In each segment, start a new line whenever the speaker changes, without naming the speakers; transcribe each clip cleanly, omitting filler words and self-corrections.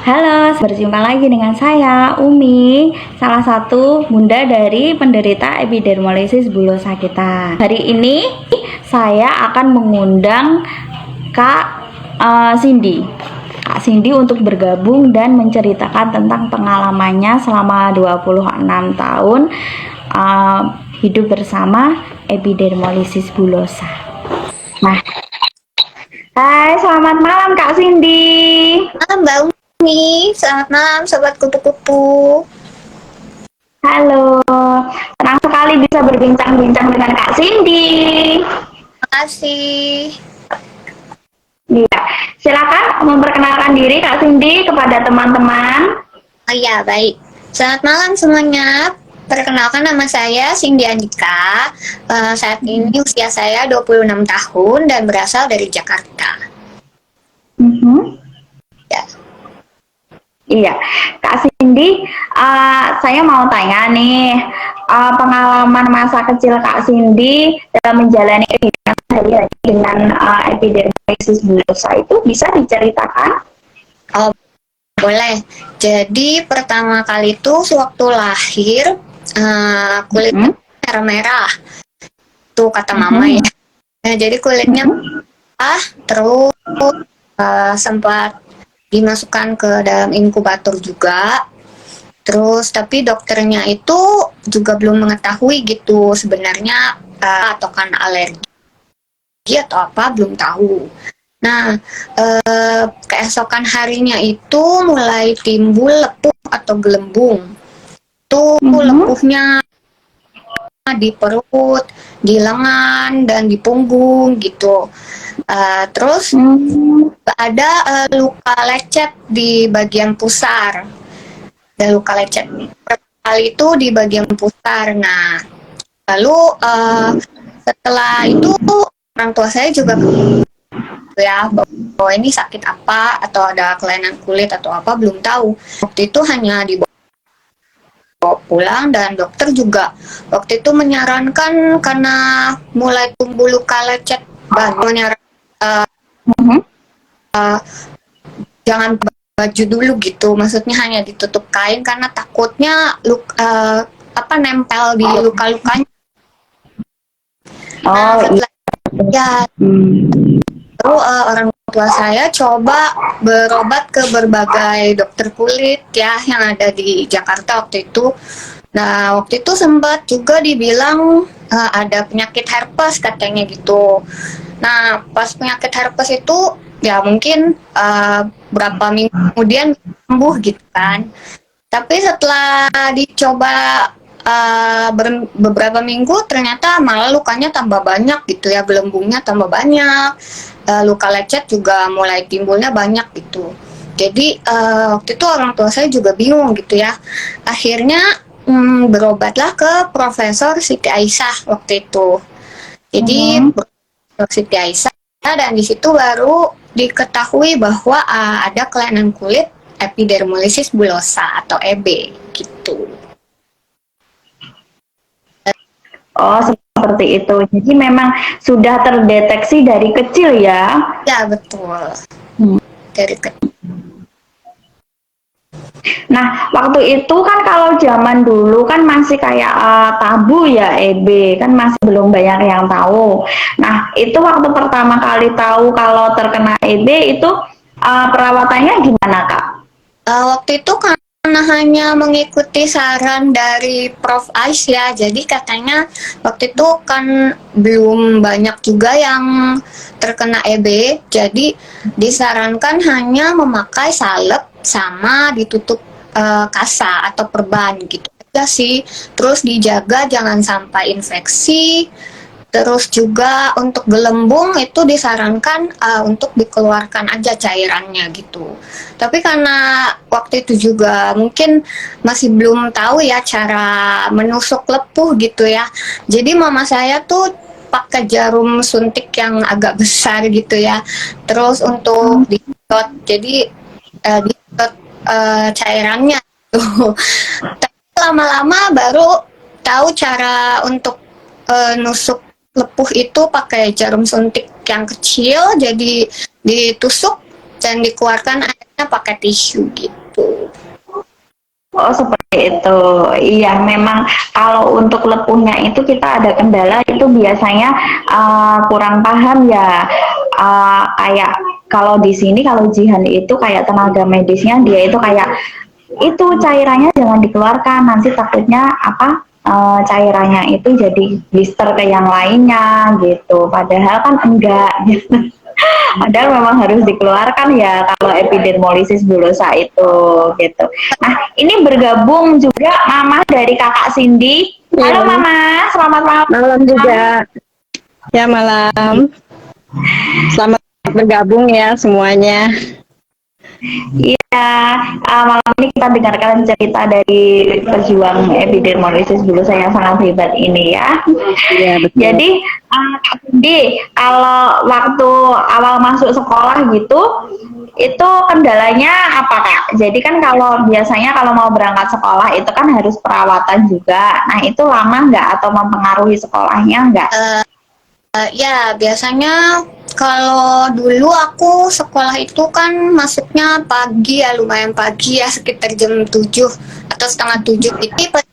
Halo, berjumpa lagi dengan saya, Umi, salah satu bunda dari penderita epidermolysis bullosa kita. Hari ini saya akan mengundang Kak Cindy. Kak Cindy untuk bergabung dan menceritakan tentang pengalamannya selama 26 tahun hidup bersama epidermolysis bullosa. Nah, hai, selamat malam Kak Cindy.
Malam Mbak Umi, selamat malam Sobat Kupu-Kupu.
Halo, senang sekali bisa berbincang-bincang dengan Kak Cindy.
Makasih.
Iya, silakan memperkenalkan diri Kak Cindy kepada teman-teman.
Oh iya, baik. Selamat malam semuanya. Perkenalkan nama saya Cindy Andika. Saat ini usia saya 26 tahun dan berasal dari Jakarta. Ya.
Iya, Kak Cindy, saya mau tanya nih, pengalaman masa kecil Kak Cindy dalam menjalani kehidupan sehari-hari dengan epidermolysis bullosa itu bisa diceritakan?
Oh, boleh. Jadi pertama kali itu sewaktu lahir, kulitnya merah-merah. Tuh kata mama ya. Nah, jadi kulitnya terus sempat dimasukkan ke dalam inkubator juga. Terus tapi dokternya itu juga belum mengetahui gitu sebenarnya atau karena alergi atau apa belum tahu. Nah, keesokan harinya itu mulai timbul lepuh atau gelembung. Tuh lepuhnya di perut, di lengan, dan di punggung gitu. Terus ada luka lecet di bagian pusar. Ada luka lecet kali itu di bagian pusar. Nah, lalu setelah itu orang tua saya juga ya bahwa ini sakit apa atau ada kelainan kulit atau apa belum tahu. Waktu itu hanya dibawa pulang dan dokter juga waktu itu menyarankan karena mulai tumbuh luka lecet menyarankan jangan baju dulu gitu, maksudnya hanya ditutup kain karena takutnya nempel di luka-lukanya. Nah, setelah ya lalu orang tua saya coba berobat ke berbagai dokter kulit ya yang ada di Jakarta waktu itu. Nah, waktu itu sempat juga dibilang ada penyakit herpes katanya gitu. Nah, pas penyakit herpes itu ya mungkin berapa minggu kemudian sembuh gitu kan. Tapi setelah dicoba beberapa minggu ternyata malah lukanya tambah banyak gitu ya, gelembungnya tambah banyak, luka lecet juga mulai timbulnya banyak gitu. Jadi waktu itu orang tua saya juga bingung gitu ya. Akhirnya berobatlah ke Profesor Siti Aisyah waktu itu. Jadi Profesor Siti Aisyah dan di situ baru diketahui bahwa ada kelainan kulit epidermolysis bullosa atau EB gitu.
Oh, seperti itu. Jadi memang sudah terdeteksi dari kecil ya?
Ya, betul. Dari kecil.
Nah, waktu itu kan kalau zaman dulu kan masih kayak tabu ya EB, kan masih belum banyak yang tahu. Nah, itu waktu pertama kali tahu kalau terkena EB itu perawatannya gimana, Kak?
Waktu itu karena hanya mengikuti saran dari Prof. Ais ya, jadi katanya waktu itu kan belum banyak juga yang terkena EB, jadi disarankan hanya memakai salep sama ditutup kasa atau perban gitu aja sih. Terus dijaga jangan sampai infeksi. Terus juga untuk gelembung itu disarankan untuk dikeluarkan aja cairannya gitu. Tapi karena waktu itu juga mungkin masih belum tahu ya cara menusuk lepuh gitu ya. Jadi mama saya tuh pakai jarum suntik yang agak besar gitu ya. Terus untuk disedot, jadi disedot cairannya tuh. Tapi lama-lama baru tahu cara untuk nusuk lepuh itu pakai jarum suntik yang kecil, jadi ditusuk dan dikeluarkan airnya pakai tisu gitu.
Oh, seperti itu. Iya, memang kalau untuk lepuhnya itu kita ada kendala itu biasanya kurang paham ya. Kayak kalau di sini kalau Jihan itu kayak tenaga medisnya dia itu kayak itu cairannya jangan dikeluarkan nanti takutnya apa cairannya itu jadi blister ke yang lainnya gitu. Padahal kan enggak gitu. Padahal memang harus dikeluarkan ya kalau epidermolisis bullosa itu gitu. Nah, ini bergabung juga Mama dari Kakak Cindy. Halo
Iya,
Mama, selamat malam.
malam juga. Ya, malam. Selamat bergabung ya semuanya.
Iya, malam ini kita dengarkan cerita dari pejuang epidermolisis bullosa yang sangat hebat ini ya.
Iya, betul.
Jadi Kak Cindy, kalau waktu awal masuk sekolah gitu, itu kendalanya apa Kak? Jadi kan kalau biasanya kalau mau berangkat sekolah itu kan harus perawatan juga. Nah itu lama nggak atau mempengaruhi sekolahnya nggak?
Ya, biasanya kalau dulu aku sekolah itu kan masuknya pagi ya, lumayan pagi ya, sekitar jam 7 atau setengah 7. Jadi pas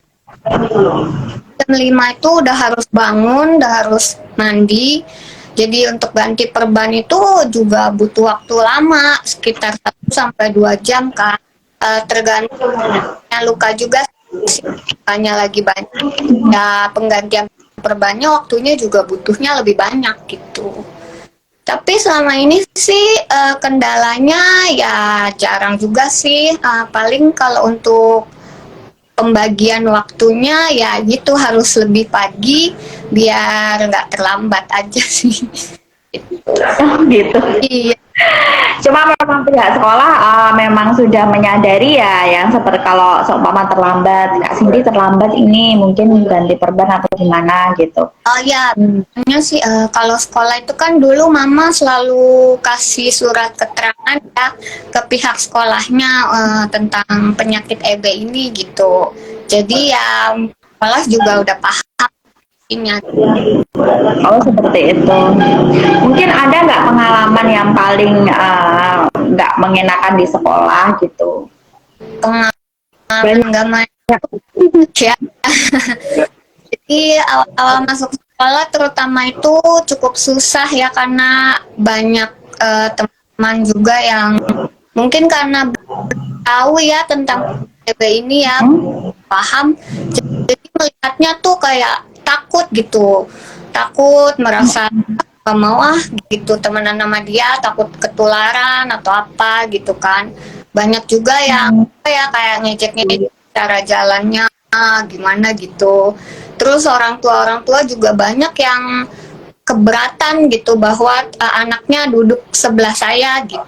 jam 5 itu udah harus bangun, udah harus mandi. Jadi untuk ganti perban itu juga butuh waktu lama, sekitar 1 sampai 2 jam kan. Tergantung luka juga sih, lukanya lagi banyak. Ya, penggantian perbannya waktunya juga butuhnya lebih banyak gitu. Tapi selama ini sih kendalanya ya jarang juga sih. Paling kalau untuk pembagian waktunya ya gitu harus lebih pagi biar nggak terlambat aja sih.
Gitu.
Iya.
Cuma memang pihak sekolah memang sudah menyadari ya yang seperti kalau seumpama terlambat, Kak Cindy terlambat ini mungkin ganti perban atau gimana gitu.
Oh ya, sebenarnya sih kalau sekolah itu kan dulu mama selalu kasih surat keterangan ya ke pihak sekolahnya tentang penyakit EB ini gitu. Jadi ya sekolah juga udah paham ini.
Oh seperti itu. Mungkin ada nggak pengalaman yang paling nggak mengenakan di sekolah gitu?
Pengalaman nggak main ya. Jadi awal-awal masuk sekolah terutama itu cukup susah ya karena banyak teman juga yang mungkin karena tahu ya tentang PB ini ya paham. Jadi melihatnya tuh kayak takut gitu, takut merasa gak mau gitu temenan sama dia, takut ketularan atau apa gitu kan. Banyak juga yang ya kayak ngecek-ngecek cara jalannya gimana gitu. Terus orang tua juga banyak yang keberatan gitu bahwa anaknya duduk sebelah saya gitu.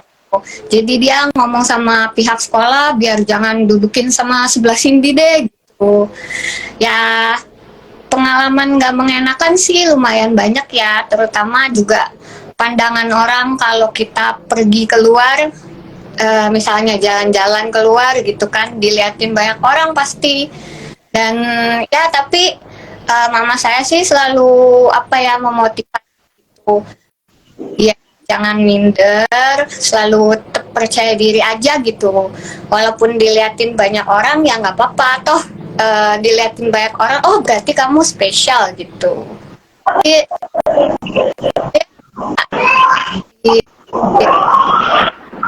Jadi dia ngomong sama pihak sekolah biar jangan dudukin sama sebelah Cindy deh gitu. Ya pengalaman nggak mengenakan sih lumayan banyak ya, terutama juga pandangan orang kalau kita pergi keluar, misalnya jalan-jalan keluar gitu kan, diliatin banyak orang pasti. Dan ya tapi mama saya sih selalu apa ya memotivasi gitu. Ya jangan minder, selalu percaya diri aja gitu. Walaupun diliatin banyak orang ya nggak apa-apa, toh diliatin banyak orang, oh berarti kamu spesial gitu. Jadi,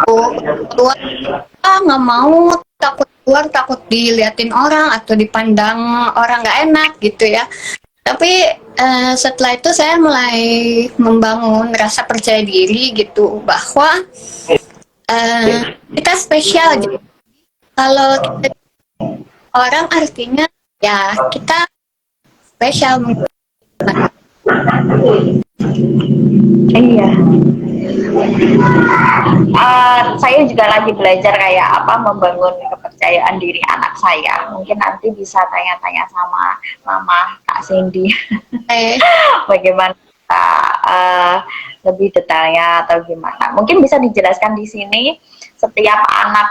keluar nggak mau, takut keluar, takut diliatin orang atau dipandang orang nggak enak gitu ya. Tapi setelah itu saya mulai membangun rasa percaya diri gitu bahwa kita spesial gitu. Kalau kita orang artinya ya kita spesial.
Iya. Saya juga lagi belajar kayak apa membangun kepercayaan diri anak saya. Mungkin nanti bisa tanya-tanya sama Mama Kak Cindy. Bagaimana lebih detailnya atau gimana? Mungkin bisa dijelaskan di sini setiap anak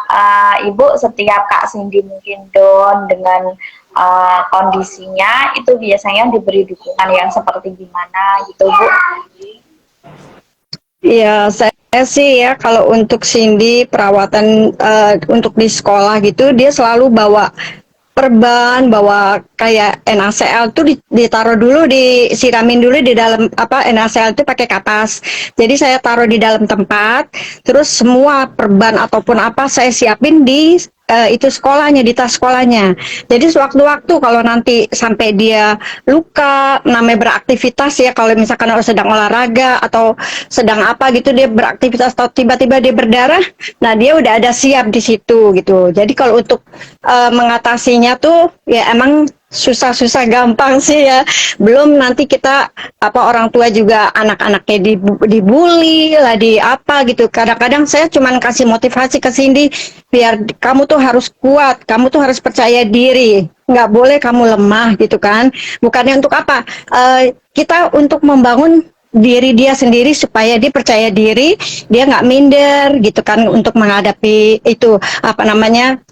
ibu, setiap Kak Cindy mungkin down dengan kondisinya itu biasanya diberi dukungan yang seperti gimana gitu Bu?
Iya, saya sih ya kalau untuk Cindy perawatan untuk di sekolah gitu dia selalu bawa perban, bawa kayak NaCl tuh ditaruh dulu, disiramin dulu di dalam apa NaCl itu pakai kapas. Jadi saya taruh di dalam tempat, terus semua perban ataupun apa saya siapin di itu sekolahnya, di tas sekolahnya. Jadi sewaktu-waktu kalau nanti sampai dia luka, namanya beraktivitas ya, kalau misalkan sedang olahraga atau sedang apa gitu dia beraktivitas atau tiba-tiba dia berdarah, nah dia udah ada siap di situ gitu. Jadi kalau untuk mengatasinya tuh ya emang susah-susah gampang sih ya. Belum nanti kita apa orang tua juga anak-anaknya dibully lah di apa gitu. Kadang-kadang saya cuman kasih motivasi ke Cindy biar kamu tuh harus kuat, kamu tuh harus percaya diri. Nggak boleh kamu lemah gitu kan. Bukannya untuk apa? Kita untuk membangun diri dia sendiri supaya dia percaya diri, dia nggak minder gitu kan untuk menghadapi itu apa namanya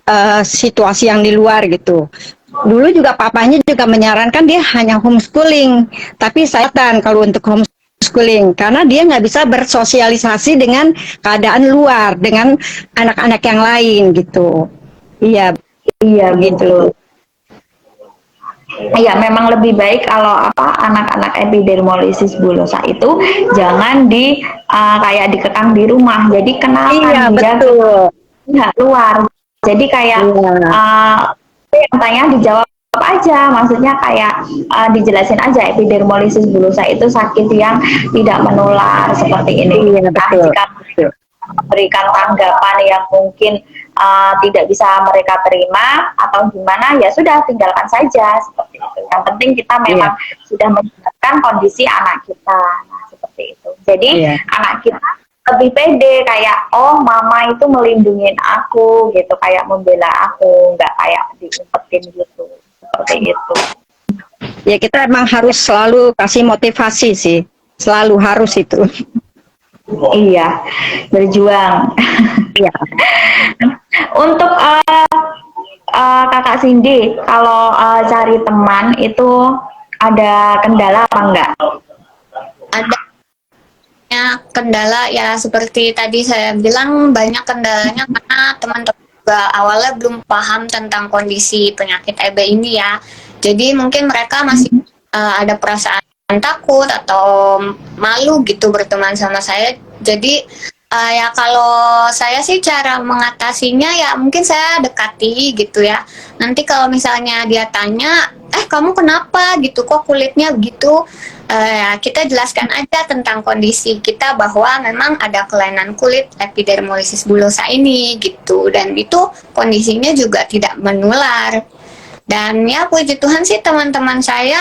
situasi yang di luar gitu. Dulu juga papanya juga menyarankan dia hanya homeschooling, tapi saya kalau untuk homeschooling karena dia nggak bisa bersosialisasi dengan keadaan luar dengan anak-anak yang lain gitu. Iya,
Iya
gitu.
gitu. Iya, memang lebih baik kalau apa anak-anak epidermolysis bullosa itu jangan kayak dikekang di rumah. Jadi kenalkan
Iya
dia ke
betul.
pihak luar. Jadi kayak
Iya.
uh, yang tanya dijawab aja, maksudnya kayak dijelasin aja epidermolysis bullosa itu sakit yang tidak menular seperti ini.
Iya
Nah,
betul.
jika
Betul.
memberikan tanggapan yang mungkin tidak bisa mereka terima atau gimana, ya sudah tinggalkan saja seperti itu. Yang penting kita memang sudah menjelaskan kondisi anak kita. Nah, seperti itu. Jadi anak kita lebih pede kayak oh mama itu melindungi aku gitu, kayak membela aku, nggak kayak diumpetin gitu. Seperti itu.
Ya kita emang harus selalu kasih motivasi sih. Selalu harus itu.
Iya, berjuang.
Iya.
Untuk Kakak Cindy, kalau cari teman itu ada kendala apa enggak?
Ada kendala ya seperti tadi saya bilang banyak kendalanya karena teman-teman juga awalnya belum paham tentang kondisi penyakit EB ini ya. Jadi mungkin mereka masih ada perasaan takut atau malu gitu berteman sama saya. Jadi ya kalau saya sih cara mengatasinya ya mungkin saya dekati gitu ya. Nanti kalau misalnya dia tanya, kamu kenapa gitu, kok kulitnya begitu? Kita jelaskan aja tentang kondisi kita bahwa memang ada kelainan kulit epidermolysis bullosa ini gitu, dan itu kondisinya juga tidak menular. Dan ya puji Tuhan sih teman-teman saya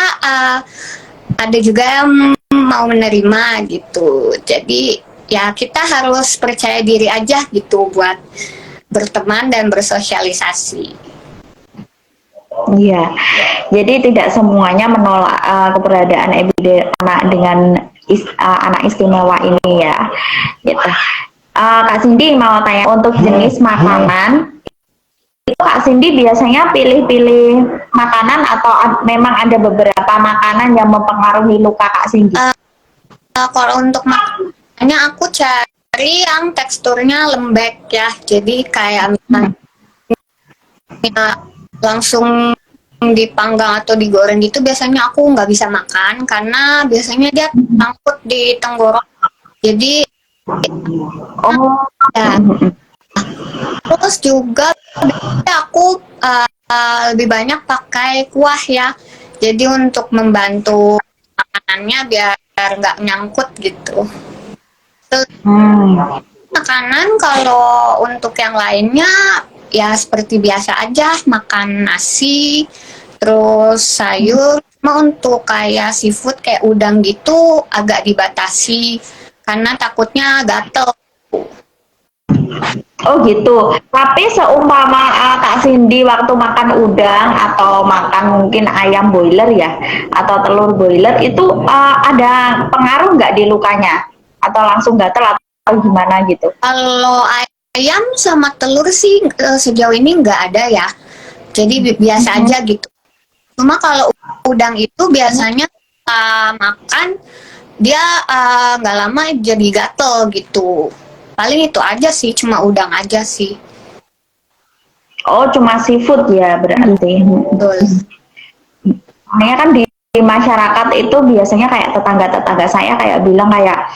ada juga yang mau menerima gitu. Jadi ya kita harus percaya diri aja gitu buat berteman dan bersosialisasi.
Iya, jadi tidak semuanya menolak keberadaan anak dengan anak istimewa ini ya. Gitu. Kak Cindy mau tanya untuk jenis makanan, itu Kak Cindy biasanya pilih-pilih makanan atau memang ada beberapa makanan yang mempengaruhi luka Kak Cindy?
Kalau untuk makanannya aku cari yang teksturnya lembek ya, jadi kayak misalnya langsung dipanggang atau digoreng gitu biasanya aku nggak bisa makan karena biasanya dia sangkut di tenggorok, jadi ya. Terus juga aku lebih banyak pakai kuah ya, jadi untuk membantu makanannya biar nggak nyangkut gitu. Terus, makanan kalau untuk yang lainnya ya seperti biasa aja, makan nasi, terus sayur. Cuma untuk kayak seafood kayak udang gitu agak dibatasi karena takutnya gatel.
Oh gitu. Tapi seumpama Kak Cindy waktu makan udang atau makan mungkin ayam boiler ya, atau telur boiler itu ada pengaruh nggak di lukanya? Atau langsung gatel atau gimana gitu?
Kalau ayam sama telur sih sejauh ini nggak ada ya, jadi biasa aja gitu. Cuma kalau udang itu biasanya makan dia nggak lama jadi gatel gitu. paling itu aja sih, cuma udang aja sih.
Oh, cuma seafood ya berarti.
Betul.
Makanya kan di masyarakat itu biasanya kayak tetangga-tetangga saya kayak bilang kayak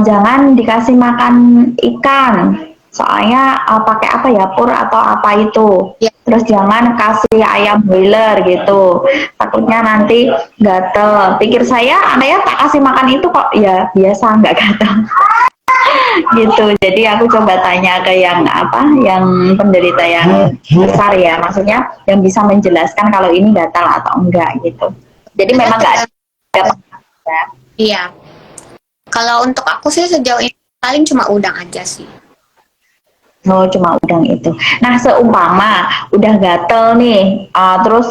jangan dikasih makan ikan, soalnya pakai apa ya pur atau apa itu.
Ya,
Terus jangan kasih ayam broiler gitu, takutnya nanti gatel. Pikir saya, ya tak kasih makan itu kok ya biasa nggak gatel. Gitu. Jadi aku coba tanya ke yang apa, yang penderita yang besar ya, maksudnya yang bisa menjelaskan kalau ini gatal atau enggak gitu. Jadi memang nggak ada ya.
iya. Kalau untuk aku sih sejauh ini paling cuma udang aja sih.
Oh, cuma udang itu. Nah, seumpama udah gatel nih, terus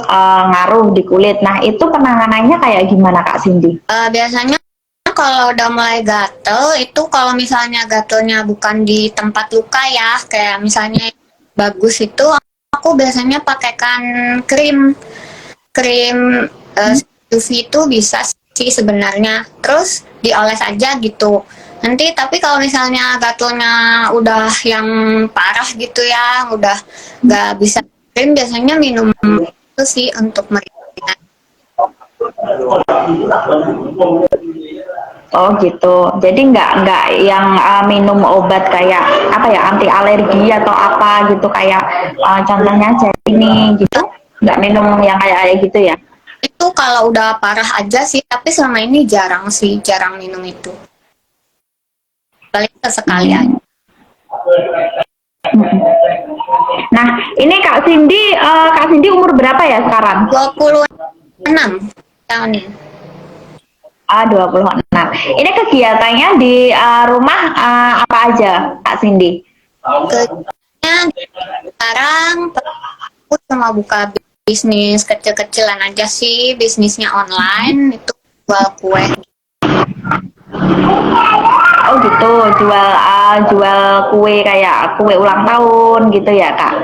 ngaruh di kulit. Nah, itu penanganannya kayak gimana Kak Cindy?
Biasanya kalau udah mulai gatel itu kalau misalnya gatelnya bukan di tempat luka ya, kayak misalnya bagus itu aku biasanya pakaikan krim krim UV itu bisa sih sebenarnya, terus dioles aja gitu. Nanti tapi kalau misalnya gatelnya udah yang parah gitu ya, udah nggak bisa krim, biasanya minum itu sih untuk meringankan.
Oh gitu. Jadi nggak yang minum obat kayak apa ya anti alergi atau apa gitu kayak contohnya ini gitu. Nggak minum yang kayak gitu ya.
Itu kalau udah parah aja sih, tapi selama ini jarang sih, jarang minum itu. Paling sesekali aja.
Nah, ini Kak Cindy umur berapa ya sekarang?
26 tahun.
26. Ini kegiatannya di rumah apa aja, Kak Cindy?
Kegiatannya sekarang aku cuma buka bisnis kecil-kecilan aja sih, bisnisnya online, itu jual kue.
Oh gitu, jual kue kayak kue ulang tahun gitu ya, Kak?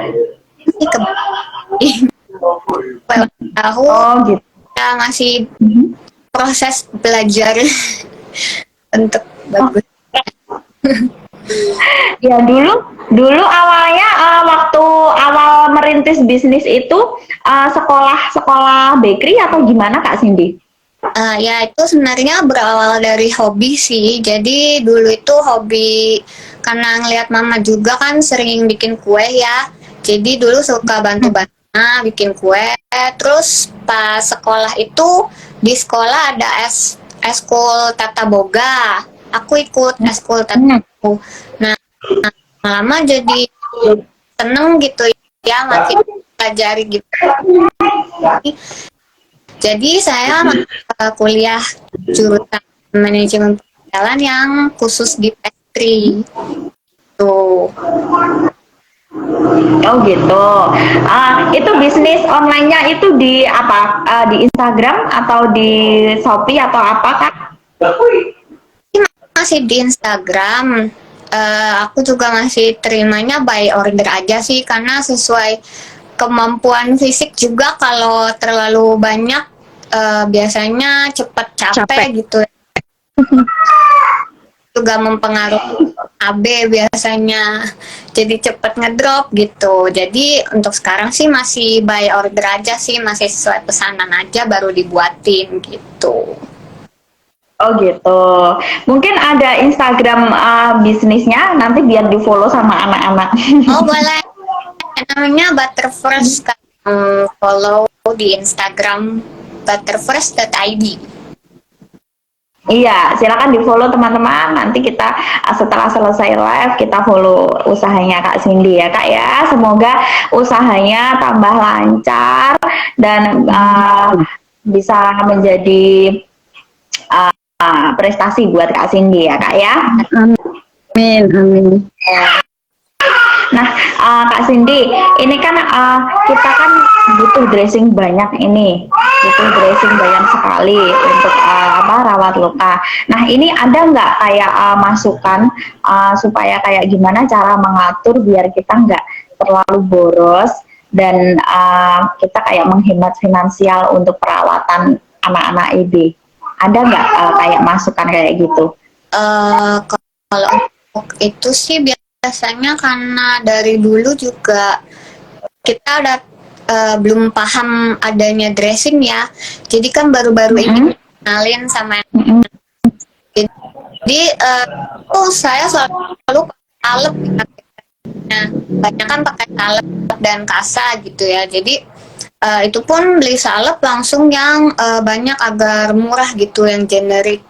Ini kue ulang tahun,
Oh gitu.
ya masih proses belajar untuk bagus.
Ya dulu awalnya waktu awal merintis bisnis itu sekolah bakery atau gimana Kak Cindy?
Ya itu sebenarnya berawal dari hobi sih. Jadi dulu itu hobi karena ngelihat mama juga kan sering bikin kue ya. Jadi dulu suka bantu-bantu bikin kue. Terus pas sekolah itu di sekolah ada eskul tata boga. Aku ikut eskul tata boga. Nah, lama jadi seneng gitu ya, makin pelajari gitu. Jadi saya kuliah jurusan manajemen perhotelan yang khusus di pastry. Tuh.
Oh gitu. Itu bisnis online-nya itu di apa? Di Instagram atau di Shopee atau apa Kak?
Masih di Instagram. Aku juga masih terimanya by order aja sih, karena sesuai kemampuan fisik juga. Kalau terlalu banyak biasanya cepat capek gitu. Juga mempengaruhi AB biasanya, jadi cepat ngedrop gitu. Jadi untuk sekarang sih masih by order aja sih, masih sesuai pesanan aja baru dibuatin gitu.
Oh gitu. Mungkin ada Instagram bisnisnya nanti biar di follow sama anak-anak.
Oh boleh, namanya Butterfresh, follow di Instagram butterfresh.id.
Iya, silakan di follow teman-teman. Nanti kita setelah selesai live kita follow usahanya Kak Cindy ya Kak ya. Semoga usahanya tambah lancar dan bisa menjadi prestasi buat Kak Cindy ya Kak ya.
Amin, amin.
Nah, Kak Cindy, ini kan kita kan butuh dressing banyak ini, butuh dressing banyak sekali untuk rawat luka. Nah, ini ada nggak kayak masukan supaya kayak gimana cara mengatur biar kita nggak terlalu boros dan kita kayak menghemat finansial untuk perawatan anak-anak EB? Ada nggak kayak masukan kayak gitu?
Kalau itu sih biasanya karena dari dulu juga kita udah belum paham adanya dressing ya. Jadi kan baru-baru ini kenalin sama
Mm-mm.
jadi saya selalu salep ya. Banyak kan pakai salep dan kasa gitu ya. Jadi itu pun beli salep langsung yang banyak agar murah gitu, yang generik.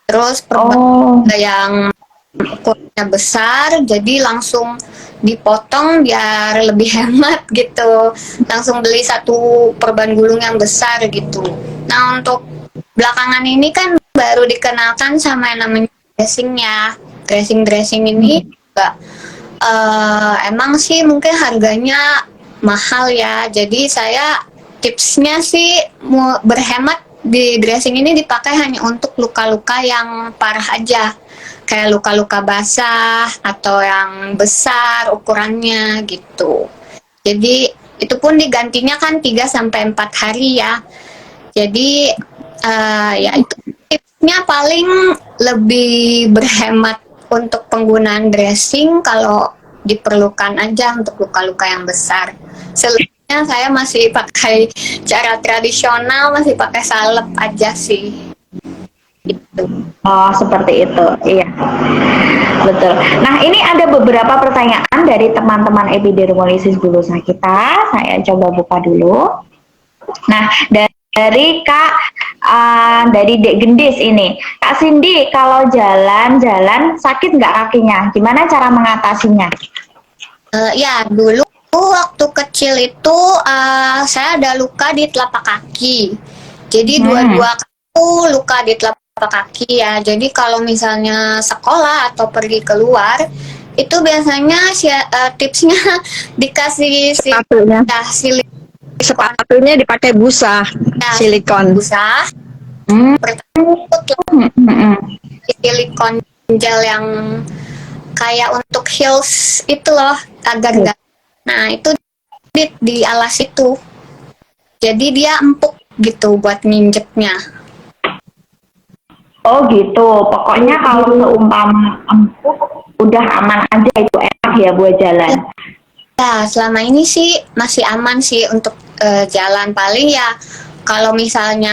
Terus
Oh,
yang ukurannya besar, jadi langsung dipotong biar lebih hemat gitu. Langsung beli satu perban gulung yang besar gitu. Nah untuk belakangan ini kan baru dikenalkan sama yang namanya dressing ya. Dressing ini juga emang sih mungkin harganya mahal ya. Jadi saya tipsnya sih mau berhemat di dressing ini dipakai hanya untuk luka-luka yang parah aja. Kayak luka-luka basah atau yang besar ukurannya gitu. Jadi itu pun digantinya kan 3 sampai 4 hari ya. Jadi ya itu tipsnya paling lebih berhemat untuk penggunaan dressing kalau diperlukan aja untuk luka-luka yang besar. Selebihnya saya masih pakai cara tradisional, masih pakai salep aja sih. Gitu.
oh seperti itu. Iya, betul. Nah, ini ada beberapa pertanyaan dari teman-teman epidermolisis bullosa kita. Saya coba buka dulu. Nah, dari Kak, dari Dek Gendis ini, Kak Cindy, kalau jalan-jalan sakit nggak kakinya? Gimana cara mengatasinya?
Ya, dulu waktu kecil itu saya ada luka di telapak kaki. Jadi dua-dua aku luka di telapak kaki ya. Jadi kalau misalnya sekolah atau pergi keluar, itu biasanya tipsnya dikasih
Sepatunya.
silikon
Sepatunya dipakai busa, silikon.
busa.
Hmm.
Pertama
Hmm.
silikon gel yang kayak untuk heels itu loh, agar enggak. Nah, itu di alas itu. Jadi dia empuk gitu buat nginjeknya.
Oh gitu, pokoknya kalau seumpama empuk, udah aman aja, itu enak ya buat jalan.
Ya, selama ini sih masih aman sih untuk jalan. Paling ya kalau misalnya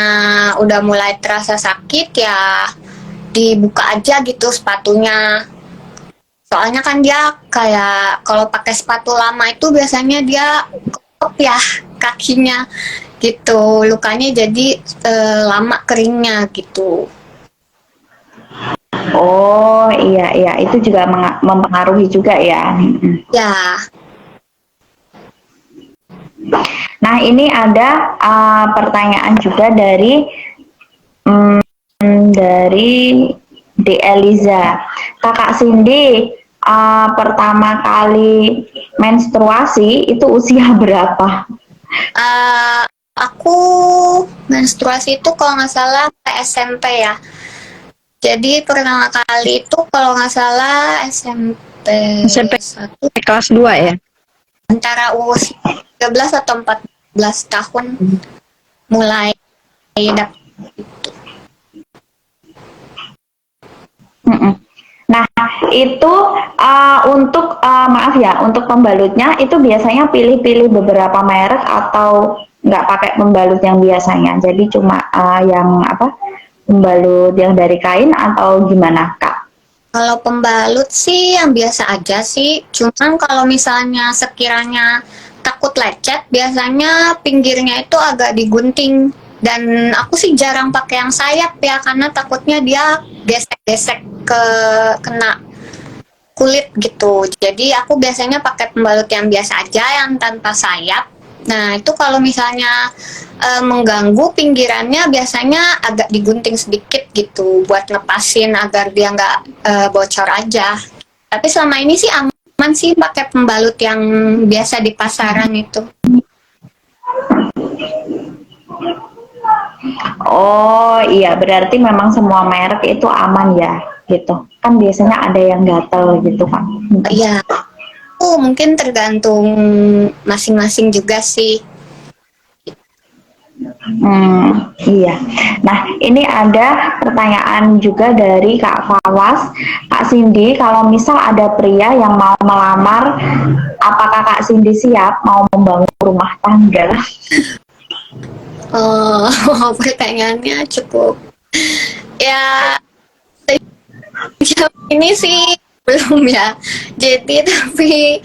udah mulai terasa sakit ya dibuka aja gitu sepatunya. Soalnya kan dia kayak kalau pakai sepatu lama itu biasanya dia kop ya kakinya gitu. Lukanya jadi lama keringnya gitu.
Oh iya iya, itu juga mempengaruhi juga ya.
Ya,
Nah ini ada pertanyaan juga dari De Eliza. Kakak Cindy, pertama kali menstruasi itu usia berapa?
aku menstruasi itu kalau nggak salah SMP ya. Jadi pertama kali itu kalau nggak salah SMP
SMP
1
kelas 2 ya.
antara usia 13 atau 14 tahun mulai dapet.
Nah, itu maaf ya, untuk pembalutnya itu biasanya pilih-pilih beberapa merek atau nggak pakai pembalut yang biasanya. Jadi cuma yang apa, pembalut yang dari kain atau gimana, Kak?
Kalau pembalut sih yang biasa aja sih. Cuman kalau misalnya sekiranya takut lecet, biasanya pinggirnya itu agak digunting. Dan aku sih jarang pakai yang sayap ya, karena takutnya dia gesek-gesek kena kulit gitu. Jadi aku biasanya pakai pembalut yang biasa aja, yang tanpa sayap. Nah itu kalau misalnya mengganggu pinggirannya, biasanya agak digunting sedikit gitu buat ngepasin agar dia nggak bocor aja. Tapi selama ini sih aman sih pakai pembalut yang biasa di pasaran itu.
Oh iya, berarti memang semua merek itu aman ya, gitu. Kan biasanya ada yang gatel gitu kan.
Iya, mungkin tergantung masing-masing juga sih.
Iya. Nah, ini ada pertanyaan juga dari Kak Fawas. Kak Cindy, kalau misal ada pria yang mau melamar, apakah Kak Cindy siap mau membangun rumah tangga?
Oh, pertanyaannya cukup. Ya, sejauh ini sih belum ya. Jadi tapi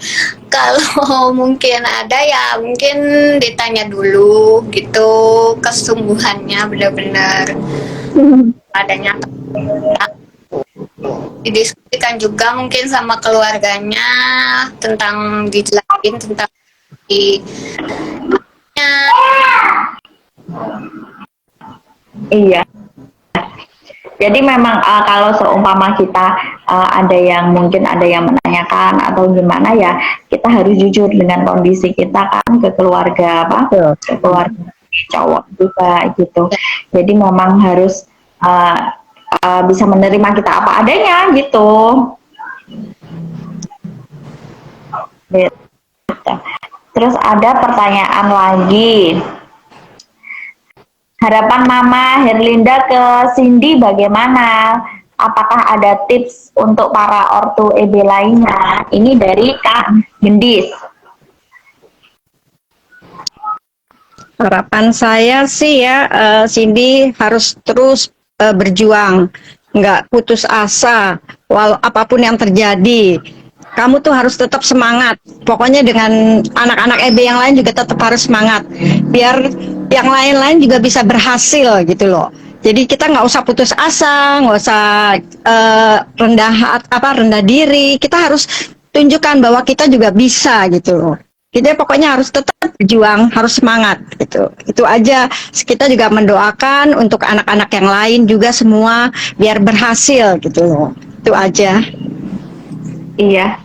kalau mungkin ada ya mungkin ditanya dulu gitu kesungguhannya benar-benar adanya, didiskusikan juga mungkin sama keluarganya tentang dijelasin tentang di
Iya. Jadi memang kalau seumpama kita ada yang mungkin ada yang menanyakan atau gimana ya, kita harus jujur dengan kondisi kita kan ke keluarga apa, ke keluarga cowok juga gitu. Jadi memang harus bisa menerima kita apa adanya gitu. Gitu. Terus ada pertanyaan lagi. Harapan Mama Herlinda ke Cindy bagaimana? Apakah ada tips untuk para ortu EB lainnya? Ini dari Kak Gendis.
Harapan saya sih ya, Cindy harus terus berjuang, nggak putus asa, walau apapun yang terjadi. Kamu tuh harus tetap semangat. Pokoknya dengan anak-anak EB yang lain juga tetap harus semangat. Biar yang lain-lain juga bisa berhasil gitu loh. Jadi kita nggak usah putus asa, nggak usah rendah diri. Kita harus tunjukkan bahwa kita juga bisa gitu loh. Kita pokoknya harus tetap berjuang, harus semangat gitu. Itu aja. Kita juga mendoakan untuk anak-anak yang lain juga semua biar berhasil gitu loh. Itu aja.
Iya.